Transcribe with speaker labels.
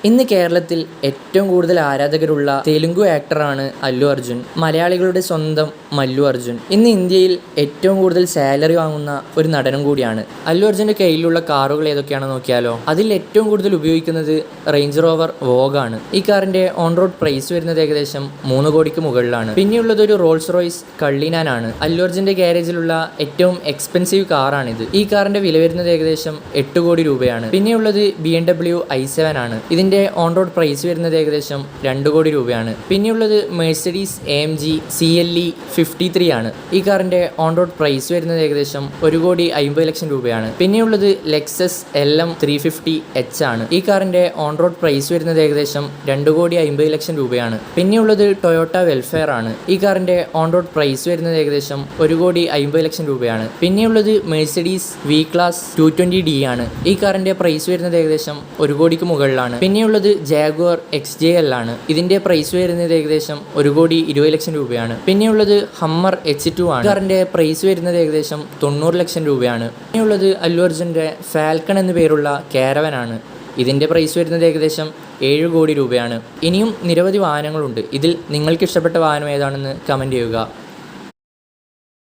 Speaker 1: ഇന്ന് കേരളത്തിൽ ഏറ്റവും കൂടുതൽ ആരാധകരുള്ള തെലുങ്കു ആക്ടറാണ് അല്ലു അർജുൻ. മലയാളികളുടെ സ്വന്തം മല്ലു അർജുൻ. ഇന്ന് ഇന്ത്യയിൽ ഏറ്റവും കൂടുതൽ സാലറി വാങ്ങുന്ന ഒരു നടനും കൂടിയാണ്. അല്ലു അർജുൻ്റെ കയ്യിലുള്ള കാറുകൾ ഏതൊക്കെയാണെന്ന് നോക്കിയാലോ. അതിൽ ഏറ്റവും കൂടുതൽ ഉപയോഗിക്കുന്നത് റേഞ്ച് റോവർ വോഗാണ്. ഈ കാറിന്റെ ഓൺ റോഡ് പ്രൈസ് വരുന്നത് ഏകദേശം 3 കോടിക്ക് മുകളിലാണ്. പിന്നെയുള്ളത് ഒരു റോൾസ് റോയ്സ് കള്ളിനാനാണ്. അല്ലു അർജുൻ്റെ ഗ്യാരേജിലുള്ള ഏറ്റവും എക്സ്പെൻസീവ് കാറാണിത്. ഈ കാറിന്റെ വില വരുന്നത് ഏകദേശം 8 കോടി രൂപയാണ്. പിന്നെയുള്ളത് BMW i7 ആണ്. ഇതിന്റെ ഓൺ റോഡ് പ്രൈസ് വരുന്നത് ഏകദേശം 2 കോടി രൂപയാണ്. പിന്നെയുള്ളത് മെഴ്സഡീസ് AMG CLE 53 ആണ്. ഈ കാറിന്റെ ഓൺ റോഡ് പ്രൈസ് വരുന്നത് ഏകദേശം 1,50,00,000 രൂപയാണ്. പിന്നെയുള്ളത് ലെക്സസ് LM 350H ആണ്. ഈ കാറിന്റെ ഓൺ റോഡ് പ്രൈസ് വരുന്നത് ഏകദേശം 2,50,00,000 രൂപയാണ്. പിന്നെയുള്ളത് ടൊയോട്ട വെൽഫെയർ ആണ്. ഈ കാറിന്റെ ഓൺ റോഡ് പ്രൈസ് വരുന്നത് ഏകദേശം 1,50,00,000 രൂപയാണ്. പിന്നെയുള്ളത് മെഴ്സഡീസ് V Class 220D ആണ്. ഈ കാറിന്റെ പ്രൈസ് വരുന്നത് ഏകദേശം 1 കോടിക്ക് മുകളിലാണ്. പിന്നെയുള്ളത് ജാഗ്വർ XJL ആണ്. ഇതിന്റെ പ്രൈസ് വരുന്നത് ഏകദേശം 1,20,00,000 രൂപയാണ്. പിന്നെയുള്ളത് ഹമ്മർ H2 ആണ്. കാറിന്റെ പ്രൈസ് വരുന്നത് ഏകദേശം 90,00,000 രൂപയാണ്. പിന്നെയുള്ളത് അല്ലു അർജുൻ്റെ ഫാൽക്കൺ എന്നു പേരുള്ള കാരവൻ ആണ്. ഇതിന്റെ പ്രൈസ് വരുന്നത് ഏകദേശം 7 കോടി രൂപയാണ്. ഇനിയും നിരവധി വാഹനങ്ങളുണ്ട്. ഇതിൽ നിങ്ങൾക്ക് ഇഷ്ടപ്പെട്ട വാഹനം ഏതാണെന്ന് കമന്റ് ചെയ്യുക.